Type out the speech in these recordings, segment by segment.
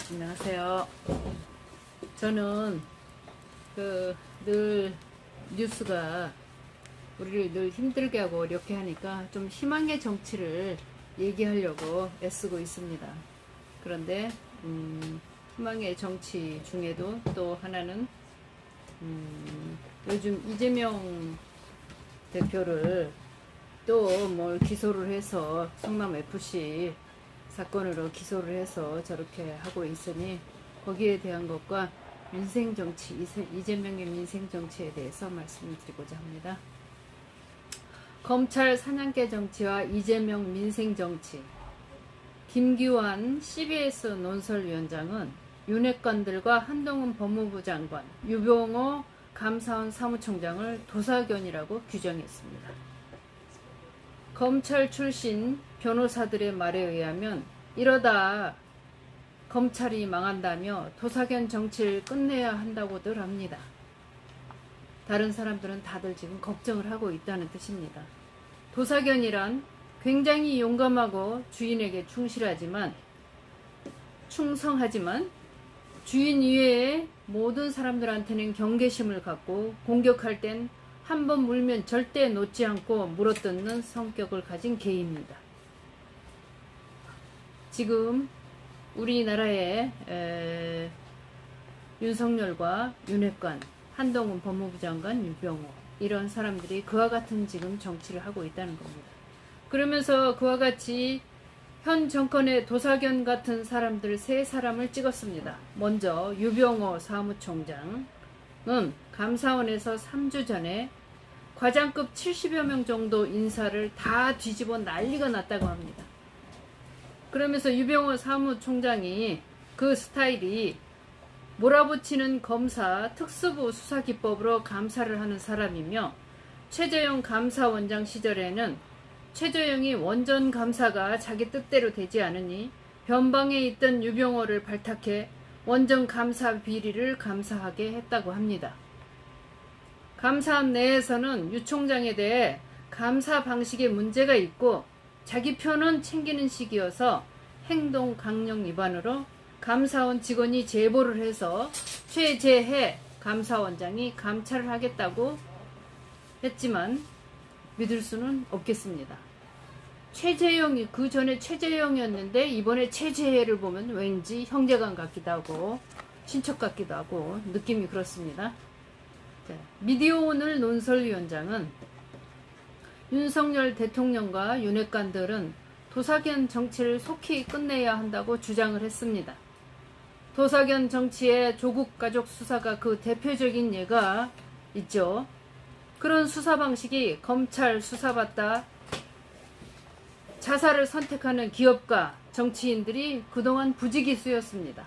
안녕하세요. 저는 늘 뉴스가 우리를 늘 힘들게 하고 어렵게 하니까 좀 희망의 정치를 얘기하려고 애쓰고 있습니다. 그런데 희망의 정치 중에도 또 하나는 요즘 이재명 대표를 또 뭘 기소를 해서 성남FC 사건으로 기소를 해서 저렇게 하고 있으니 거기에 대한 것과 민생정치, 이재명의 민생정치에 대해서 말씀을 드리고자 합니다. 검찰 사냥개 정치와 이재명 민생정치. 김기환 CBS 논설위원장은 윤핵관들과 한동훈 법무부 장관, 유병호 감사원 사무총장을 도사견이라고 규정했습니다. 검찰 출신 변호사들의 말에 의하면 이러다 검찰이 망한다며 도사견 정치를 끝내야 한다고들 합니다. 다른 사람들은 다들 지금 걱정을 하고 있다는 뜻입니다. 도사견이란 굉장히 용감하고 주인에게 충성하지만 주인 이외에 모든 사람들한테는 경계심을 갖고 공격할 땐 한 번 물면 절대 놓지 않고 물어뜯는 성격을 가진 개입니다. 지금 우리나라의 윤석열과 윤핵관, 한동훈 법무부 장관, 유병호 이런 사람들이 그와 같은 지금 정치를 하고 있다는 겁니다. 그러면서 그와 같이 현 정권의 도사견 같은 사람들 3사람을 찍었습니다. 먼저 유병호 사무총장은 감사원에서 3주 전에 과장급 70여 명 정도 인사를 다 뒤집어 난리가 났다고 합니다. 그러면서 유병호 사무총장이 그 스타일이 몰아붙이는 검사 특수부 수사기법으로 감사를 하는 사람이며 최재형 감사원장 시절에는 최재형이 원전 감사가 자기 뜻대로 되지 않으니 변방에 있던 유병호를 발탁해 원전 감사 비리를 감사하게 했다고 합니다. 감사원 내에서는 유 총장에 대해 감사 방식에 문제가 있고 자기 편은 챙기는 식이어서 행동 강령 위반으로 감사원 직원이 제보를 해서 최재해 감사원장이 감찰을 하겠다고 했지만 믿을 수는 없겠습니다. 최재형이 그 전에 최재형이었는데 이번에 최재해를 보면 왠지 형제간 같기도 하고 친척 같기도 하고 느낌이 그렇습니다. 자, 미디어오늘 논설위원장은 윤석열 대통령과 윤핵관들은 도사견 정치를 속히 끝내야 한다고 주장을 했습니다. 도사견 정치의 조국 가족 수사가 그 대표적인 예가 있죠. 그런 수사 방식이 검찰 수사받다 자살을 선택하는 기업가 정치인들이 그동안 부지기수였습니다.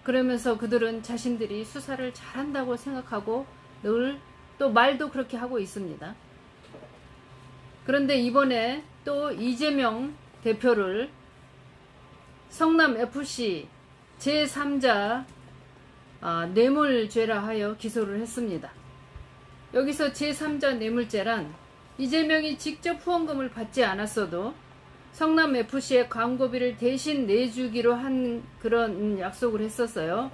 그러면서 그들은 자신들이 수사를 잘한다고 생각하고 늘 또 말도 그렇게 하고 있습니다. 그런데 이번에 또 이재명 대표를 성남FC 제3자 뇌물죄라 하여 기소를 했습니다. 여기서 제3자 뇌물죄란 이재명이 직접 후원금을 받지 않았어도 성남FC의 광고비를 대신 내주기로 한 그런 약속을 했었어요.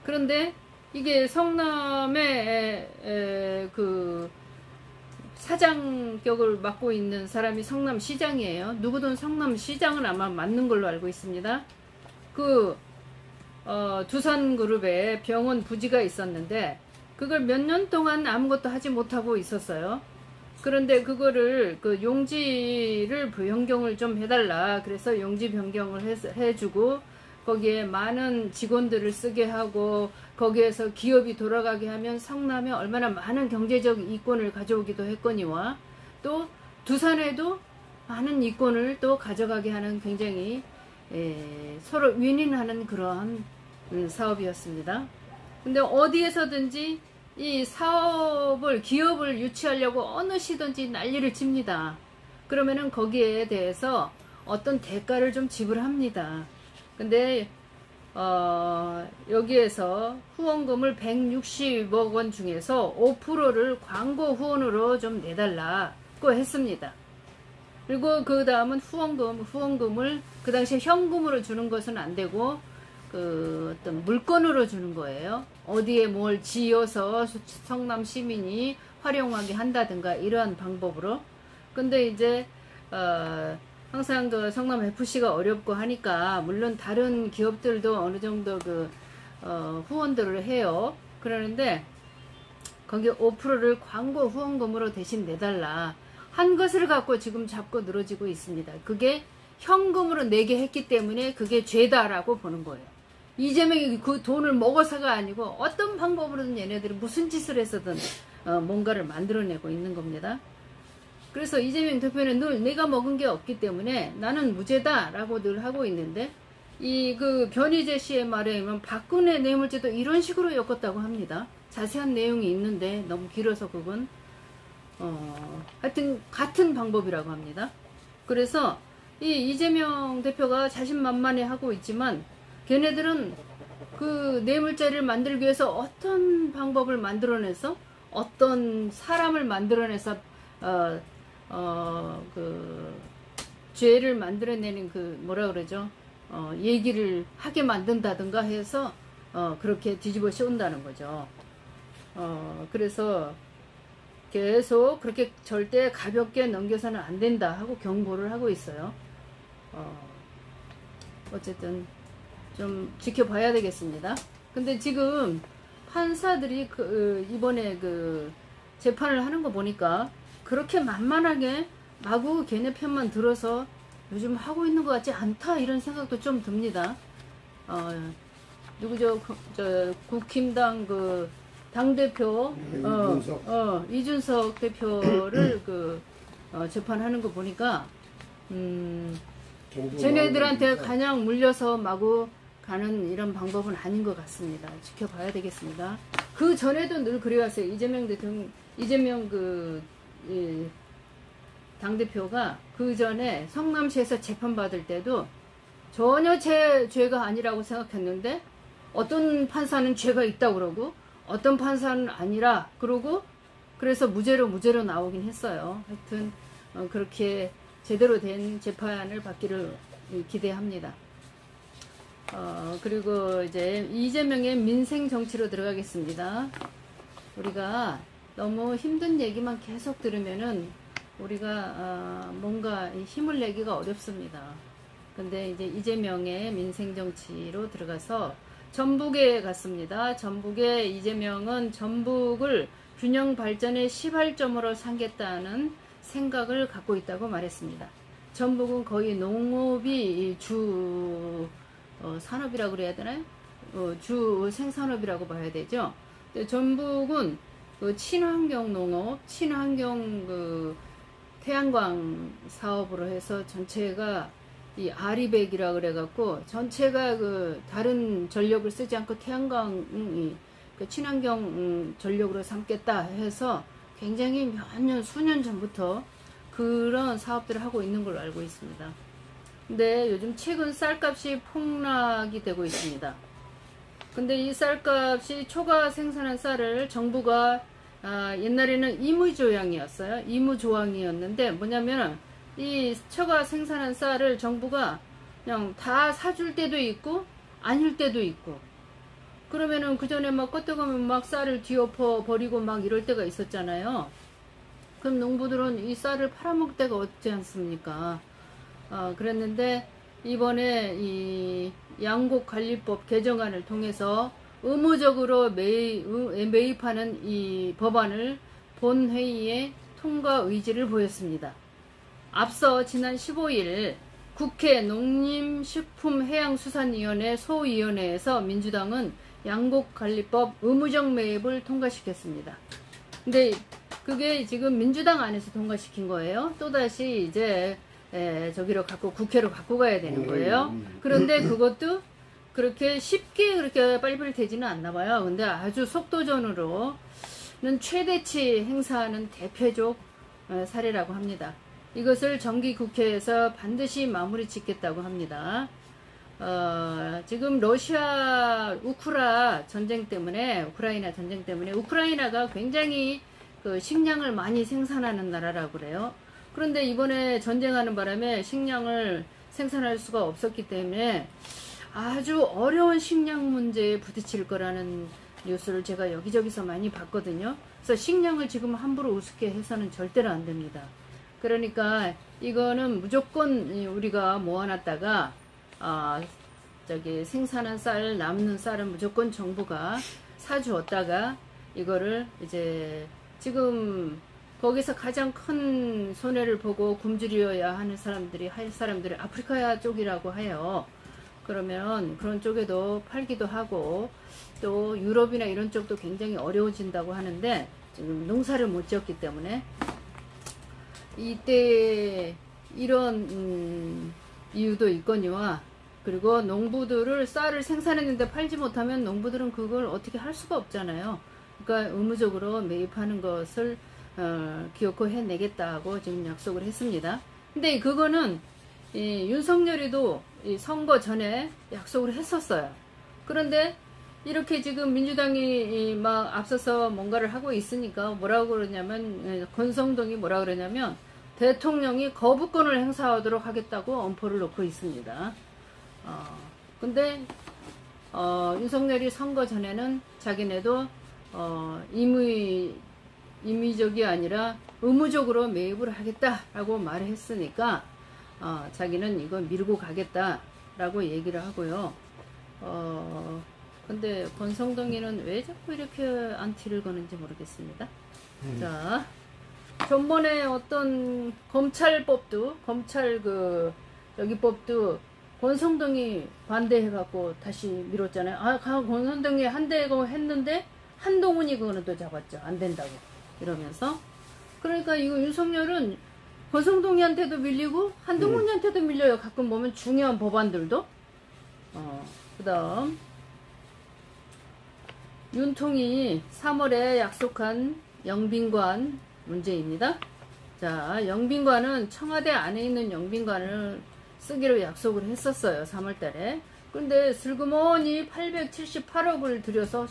그런데 이게 성남의 그 사장격을 맡고 있는 사람이 성남시장이에요. 누구든 성남시장은 아마 맞는 걸로 알고 있습니다. 두산그룹에 병원 부지가 있었는데 그걸 몇 년 동안 아무것도 하지 못하고 있었어요. 그런데 그거를 용지를 변경을 좀 해달라. 그래서 용지 변경을 해주고 거기에 많은 직원들을 쓰게 하고 거기에서 기업이 돌아가게 하면 성남에 얼마나 많은 경제적 이권을 가져오기도 했거니와 또 두산에도 많은 이권을 또 가져가게 하는 굉장히 서로 윈윈하는 그러한 사업이었습니다. 근데 어디에서든지 이 사업을 기업을 유치하려고 어느 시든지 난리를 칩니다. 그러면은 거기에 대해서 어떤 대가를 좀 지불합니다. 근데 여기에서 후원금을 160억 원 중에서 5%를 광고 후원으로 좀 내달라고 했습니다. 그리고 그 다음은 후원금을 그 당시에 현금으로 주는 것은 안 되고 그 어떤 물건으로 주는 거예요. 어디에 뭘 지어서 성남 시민이 활용하게 한다든가 이러한 방법으로. 근데 이제 항상 그 성남 FC가 어렵고 하니까 물론 다른 기업들도 어느 정도 그 후원들을 해요. 그러는데 거기 5%를 광고 후원금으로 대신 내달라 한 것을 갖고 지금 자꾸 늘어지고 있습니다. 그게 현금으로 내게 했기 때문에 그게 죄다라고 보는 거예요. 이재명이 그 돈을 먹어서가 아니고 어떤 방법으로든 얘네들이 무슨 짓을 해서든 뭔가를 만들어내고 있는 겁니다. 그래서 이재명 대표는 늘 내가 먹은 게 없기 때문에 나는 무죄다라고 늘 하고 있는데 이 그 변희재 씨의 말에 의하면 박근혜 뇌물죄도 이런 식으로 엮었다고 합니다. 자세한 내용이 있는데 너무 길어서 그건 하여튼 같은 방법이라고 합니다. 그래서 이 이재명 대표가 자신만만해 하고 있지만 걔네들은 그 뇌물죄를 만들기 위해서 어떤 방법을 만들어내서 어떤 사람을 만들어내서 그 죄를 만들어내는 그 뭐라 그러죠? 얘기를 하게 만든다든가 해서 그렇게 뒤집어 씌운다는 거죠. 그래서 계속 그렇게 절대 가볍게 넘겨서는 안 된다 하고 경고를 하고 있어요. 어쨌든 좀 지켜봐야 되겠습니다. 근데 지금 판사들이 이번에 그 재판을 하는 거 보니까 그렇게 만만하게 마구 걔네 편만 들어서 요즘 하고 있는 것 같지 않다 이런 생각도 좀 듭니다. 누구죠? 국힘당 그 당대표 이준석 대표를 재판하는 거 보니까 쟤네들한테 그냥 물려서 마구 가는 이런 방법은 아닌 것 같습니다. 지켜봐야 되겠습니다. 그 전에도 늘 그래왔어요. 이재명 당대표가 그 전에 성남시에서 재판받을 때도 전혀 제 죄가 아니라고 생각했는데 어떤 판사는 죄가 있다고 그러고 어떤 판사는 아니라 그러고 그래서 무죄로 나오긴 했어요. 하여튼 그렇게 제대로 된 재판을 받기를 기대합니다. 그리고 이제 이재명의 민생 정치로 들어가겠습니다. 우리가 너무 힘든 얘기만 계속 들으면은 우리가 뭔가 힘을 내기가 어렵습니다. 근데 이제 이재명의 민생 정치로 들어가서 전북에 갔습니다. 전북에 이재명은 전북을 균형 발전의 시발점으로 삼겠다는 생각을 갖고 있다고 말했습니다. 전북은 거의 농업이 주 산업이라고 그래야 되나요? 주 생산업이라고 봐야 되죠. 근데 전북은 그 친환경 농업, 친환경 태양광 사업으로 해서 전체가 이 아리백이라 그래갖고 전체가 다른 전력을 쓰지 않고 태양광 친환경 전력으로 삼겠다 해서 굉장히 몇 년, 수년 전부터 그런 사업들을 하고 있는 걸로 알고 있습니다. 근데 요즘 최근 쌀값이 폭락이 되고 있습니다. 근데 이 쌀값이 초과 생산한 쌀을 정부가 옛날에는 의무조항이었어요. 의무조항이었는데 뭐냐면 이 초과 생산한 쌀을 정부가 그냥 다 사줄 때도 있고 아닐 때도 있고 그러면은 그 전에 막 껐다가면 막 쌀을 뒤엎어 버리고 막 이럴 때가 있었잖아요. 그럼 농부들은 이 쌀을 팔아먹을 때가 없지 않습니까? 그랬는데 이번에 이 양곡관리법 개정안을 통해서 의무적으로 매입하는 이 법안을 본회의에 통과 의지를 보였습니다. 앞서 지난 15일 국회 농림식품해양수산위원회 소위원회에서 민주당은 양곡관리법 의무적 매입을 통과시켰습니다. 근데 그게 지금 민주당 안에서 통과시킨 거예요. 또다시 이제 저기로 국회로 갖고 가야 되는 거예요. 그런데 그것도 그렇게 쉽게 그렇게 빨리빨리 되지는 않나 봐요. 근데 아주 속도전으로는 최대치 행사하는 대표적 사례라고 합니다. 이것을 정기국회에서 반드시 마무리 짓겠다고 합니다. 지금 우크라이나 전쟁 때문에 우크라이나가 굉장히 식량을 많이 생산하는 나라라고 그래요. 그런데 이번에 전쟁하는 바람에 식량을 생산할 수가 없었기 때문에 아주 어려운 식량 문제에 부딪힐 거라는 뉴스를 제가 여기저기서 많이 봤거든요. 그래서 식량을 지금 함부로 우습게 해서는 절대로 안 됩니다. 그러니까 이거는 무조건 우리가 모아놨다가 저기 생산한 쌀, 남는 쌀은 무조건 정부가 사주었다가 이거를 이제 지금 거기서 가장 큰 손해를 보고 굶주려야 하는 사람들이 아프리카 쪽이라고 해요. 그러면 그런 쪽에도 팔기도 하고 또 유럽이나 이런 쪽도 굉장히 어려워진다고 하는데 지금 농사를 못 지었기 때문에 이때 이런 이유도 있거니와 그리고 농부들을 쌀을 생산했는데 팔지 못하면 농부들은 그걸 어떻게 할 수가 없잖아요. 그러니까 의무적으로 매입하는 것을 기어코 해내겠다고 지금 약속을 했습니다. 근데 그거는 윤석열이도 선거 전에 약속을 했었어요. 그런데 이렇게 지금 민주당이 막 앞서서 뭔가를 하고 있으니까 뭐라고 그러냐면 권성동이 뭐라고 그러냐면 대통령이 거부권을 행사하도록 하겠다고 엄포를 놓고 있습니다. 근데 윤석열이 선거 전에는 자기네도 임의적이 아니라 의무적으로 매입을 하겠다라고 말을 했으니까 자기는 이거 밀고 가겠다라고 얘기를 하고요. 근데 권성동이는 왜 자꾸 이렇게 안티를 거는지 모르겠습니다. 자, 전번에 어떤 검찰법도 여기법도 권성동이 반대해갖고 다시 미뤘잖아요. 권성동이 한대고 했는데 한동훈이 그거는 또 잡았죠. 안 된다고 이러면서. 그러니까 이거 윤석열은 권성동이한테도 밀리고 한동훈이한테도 밀려요. 가끔 보면 중요한 법안들도. 그 다음 윤통이 3월에 약속한 영빈관 문제입니다. 자, 영빈관은 청와대 안에 있는 영빈관을 쓰기로 약속을 했었어요. 3월달에. 근데 슬그머니 878억을 들여서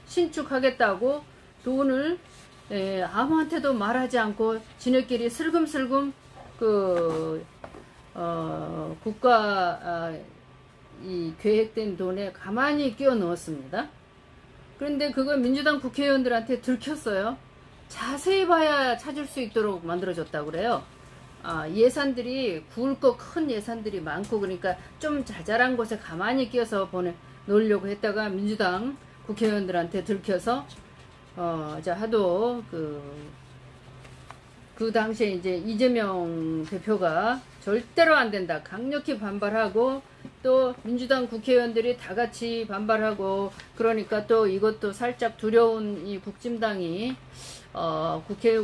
신축하겠다고 돈을 아무한테도 말하지 않고 지네끼리 슬금슬금 국가 이 계획된 돈에 가만히 끼워 넣었습니다. 그런데 그거 민주당 국회의원들한테 들켰어요. 자세히 봐야 찾을 수 있도록 만들어졌다고 그래요. 예산들이 굵고 큰 예산들이 많고 그러니까 좀 자잘한 곳에 가만히 끼워서 놓으려고 했다가 민주당 국회의원들한테 들켜서 하도 그 당시에 이제 이재명 대표가 절대로 안 된다 강력히 반발하고 또 민주당 국회의원들이 다 같이 반발하고 그러니까 또 이것도 살짝 두려운 이 국진당이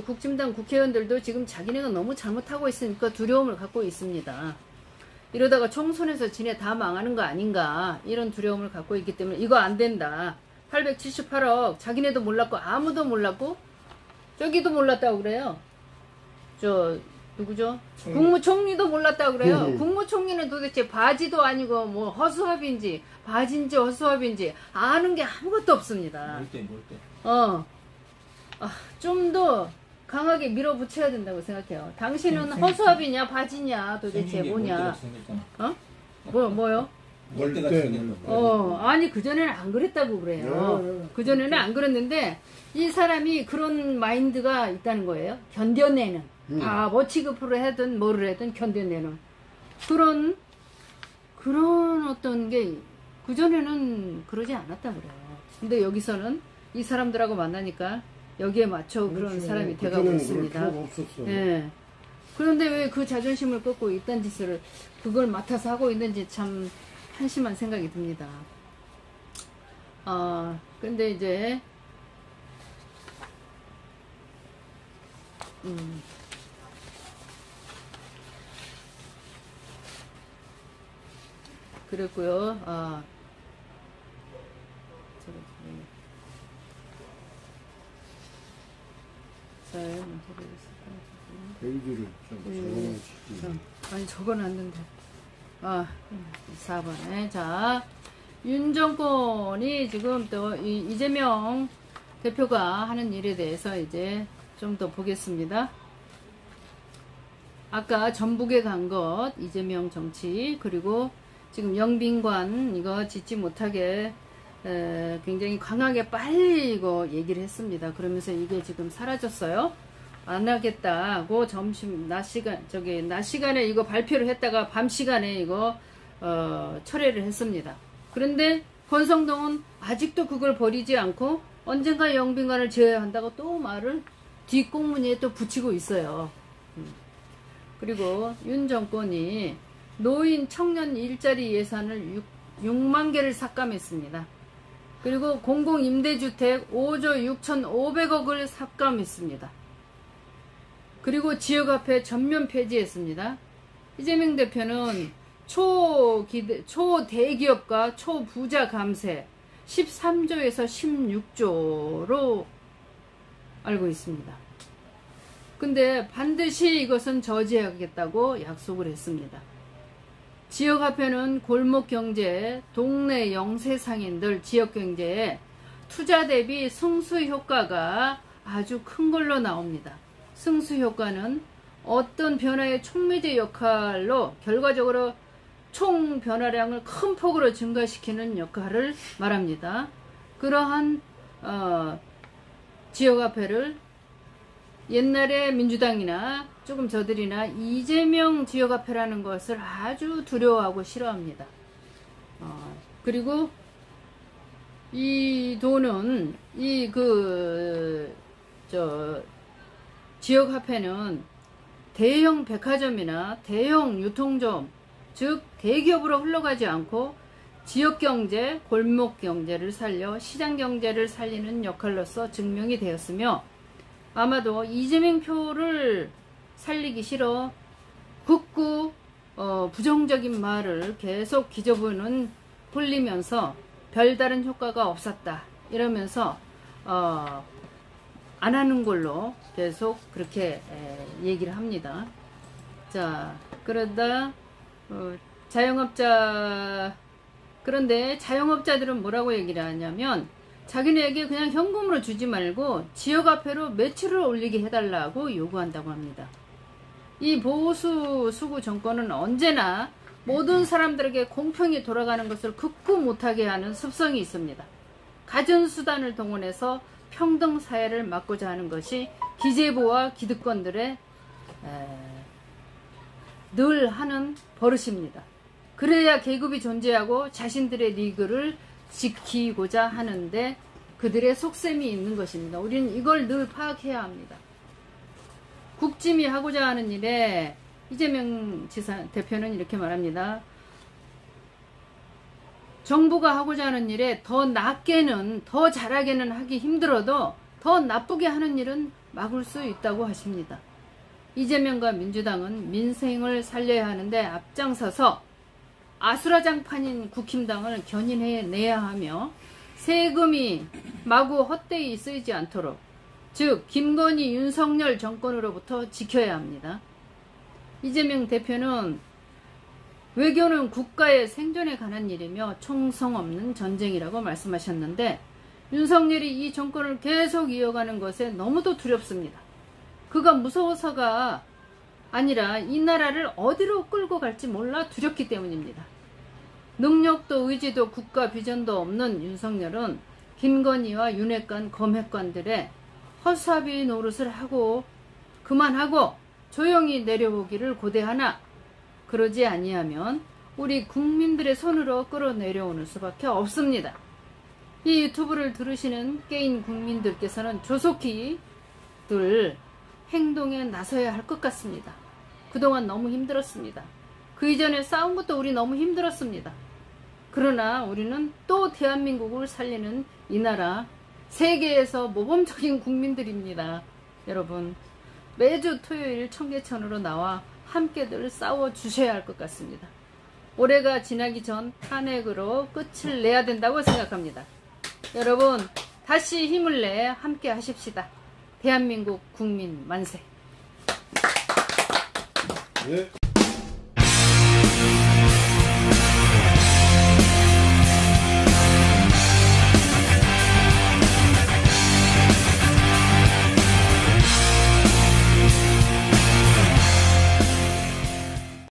국진당 국회의원들도 지금 자기네가 너무 잘못하고 있으니까 두려움을 갖고 있습니다. 이러다가 총선에서 지네 다 망하는 거 아닌가 이런 두려움을 갖고 있기 때문에 이거 안 된다. 878억 자기네도 몰랐고 아무도 몰랐고 저기도 몰랐다고 그래요. 누구죠? 국무총리도 몰랐다고 그래요. 국무총리는 도대체 바지도 아니고 뭐 허수아비인지 바지인지 허수아비인지 아는 게 아무것도 없습니다. 좀 더 강하게 밀어붙여야 된다고 생각해요. 당신은 허수아비냐 바지냐 도대체 뭐냐? 뭐요? 아니 그전에는 안 그랬다고 그래요. 그전에는 안 그랬는데 이 사람이 그런 마인드가 있다는 거예요. 견뎌내는 뭐 취급을 하든 뭐를 하든 견뎌내는 그런 어떤 게 그전에는 그러지 않았다고 그래요. 근데 여기서는 이 사람들하고 만나니까 여기에 맞춰 그런 사람이 돼가고 있습니다. 예. 그런데 왜 그 자존심을 꺾고 이딴 짓을 그걸 맡아서 하고 있는지 참 한심한 생각이 듭니다. 근데 이제 그랬고요. 페이지를 아니 적어놨는데 4번에 자 윤 정권이 지금 또 이재명 대표가 하는 일에 대해서 이제 좀 더 보겠습니다. 아까 전북에 간 것, 이재명 정치, 그리고 지금 영빈관 이거 짓지 못하게 굉장히 강하게 빨리 이거 얘기를 했습니다. 그러면서 이게 지금 사라졌어요. 안 하겠다고 낮 시간에 이거 발표를 했다가 밤 시간에 이거 철회를 했습니다. 그런데 권성동은 아직도 그걸 버리지 않고 언젠가 영빈관을 지어야 한다고 또 말을 뒷공문에 또 붙이고 있어요. 그리고 윤 정권이 노인 청년 일자리 예산을 6만 개를 삭감했습니다. 그리고 공공임대주택 5조 6,500억을 삭감했습니다. 그리고 지역화폐 전면 폐지했습니다. 이재명 대표는 초대기업과 초부자 감세 13조에서 16조로 알고 있습니다. 근데 반드시 이것은 저지하겠다고 약속을 했습니다. 지역화폐는 골목경제, 동네 영세상인들 지역경제에 투자 대비 승수효과가 아주 큰 걸로 나옵니다. 승수효과는 어떤 변화의 촉매제 역할로 결과적으로 총 변화량을 큰 폭으로 증가시키는 역할을 말합니다. 그러한 지역화폐를 옛날에 민주당이나 조금 저들이나 이재명 지역화폐라는 것을 아주 두려워하고 싫어합니다. 그리고 이 돈은 지역화폐는 대형 백화점이나 대형 유통점, 즉 대기업으로 흘러가지 않고 지역경제, 골목경제를 살려 시장경제를 살리는 역할로서 증명이 되었으며, 아마도 이재명 표를 살리기 싫어 극구 부정적인 말을 계속 기저부는 돌리면서 별다른 효과가 없었다 이러면서 안 하는 걸로 계속 그렇게 얘기를 합니다. 자, 그러다 그런데 자영업자들은 뭐라고 얘기를 하냐면 자기네에게 그냥 현금으로 주지 말고 지역화폐로 매출을 올리게 해달라고 요구한다고 합니다. 이 보수 수구 정권은 언제나 모든 사람들에게 공평히 돌아가는 것을 극구 못하게 하는 습성이 있습니다. 갖은 수단을 동원해서 평등 사회를 막고자 하는 것이 기재부와 기득권들의 늘 하는 버릇입니다. 그래야 계급이 존재하고 자신들의 리그를 지키고자 하는데 그들의 속셈이 있는 것입니다. 우리는 이걸 늘 파악해야 합니다. 국짐이 하고자 하는 일에 이재명 대표는 이렇게 말합니다. 정부가 하고자 하는 일에 더 낫게는, 더 잘하게는 하기 힘들어도 더 나쁘게 하는 일은 막을 수 있다고 하십니다. 이재명과 민주당은 민생을 살려야 하는데 앞장서서 아수라장판인 국힘당을 견인해내야 하며 세금이 마구 헛되이 쓰이지 않도록, 즉 김건희 윤석열 정권으로부터 지켜야 합니다. 이재명 대표는 외교는 국가의 생존에 관한 일이며 총성 없는 전쟁이라고 말씀하셨는데 윤석열이 이 정권을 계속 이어가는 것에 너무도 두렵습니다. 그가 무서워서가 아니라 이 나라를 어디로 끌고 갈지 몰라 두렵기 때문입니다. 능력도 의지도 국가 비전도 없는 윤석열은 김건희와 윤핵관, 검핵관들의 허수아비 노릇을 하고 그만하고 조용히 내려오기를 고대하나 그러지 아니하면 우리 국민들의 손으로 끌어내려오는 수밖에 없습니다. 이 유튜브를 들으시는 깨인 국민들께서는 조속히 늘 행동에 나서야 할 것 같습니다. 그동안 너무 힘들었습니다. 그 이전에 싸운 것도 우리 너무 힘들었습니다. 그러나 우리는 또 대한민국을 살리는 이 나라, 세계에서 모범적인 국민들입니다. 여러분, 매주 토요일 청계천으로 나와 함께들 싸워주셔야 할 것 같습니다. 올해가 지나기 전 탄핵으로 끝을 내야 된다고 생각합니다. 여러분, 다시 힘을 내 함께 하십시다. 대한민국 국민 만세. 네.